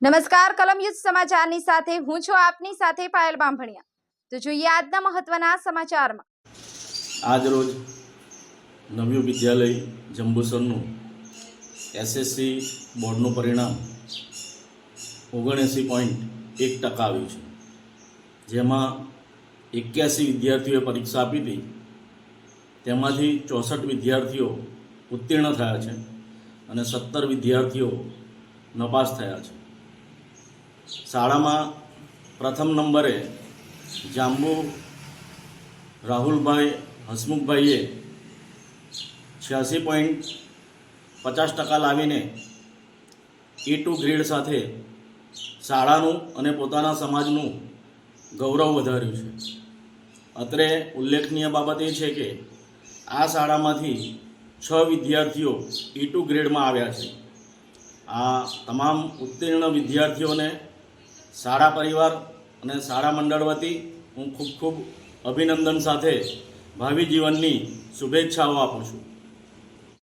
નમસ્કાર કલમ યુદ્ધ સમાચારની સાથે હું છું આપની સાથે પાયલ બામભણિયા। તો જોઈએ આજના મહત્વના સમાચારમાં। આજ રોજ નવયુગ વિદ્યાલય જંબુસરનું એસએસસી બોર્ડનું પરિણામ 79.1% આવ્યું છે, જેમાં 81 વિદ્યાર્થીઓએ પરીક્ષા આપી હતી। તેમાંથી 64 વિદ્યાર્થીઓ ઉત્તીર્ણ થયા છે અને 17 વિદ્યાર્થીઓ નપાસ થયા છે। શાળામાં પ્રથમ નંબરે જાંબુ રાહુલભાઈ હસમુખભાઈએ 86.50% લાવીને E2 ગ્રેડ સાથે શાળાનું અને પોતાના સમાજનું ગૌરવ વધાર્યું છે। અત્રે ઉલ્લેખનીય બાબત એ છે કે આ શાળામાંથી 6 વિદ્યાર્થીઓ E2 ગ્રેડમાં આવ્યા છે। આ તમામ ઉત્તીર્ણ વિદ્યાર્થીઓને શાળા પરિવાર અને શાળા મંડળ વતી હું ખૂબ અભિનંદન સાથે ભાવિ જીવનની શુભેચ્છાઓ આપું છું।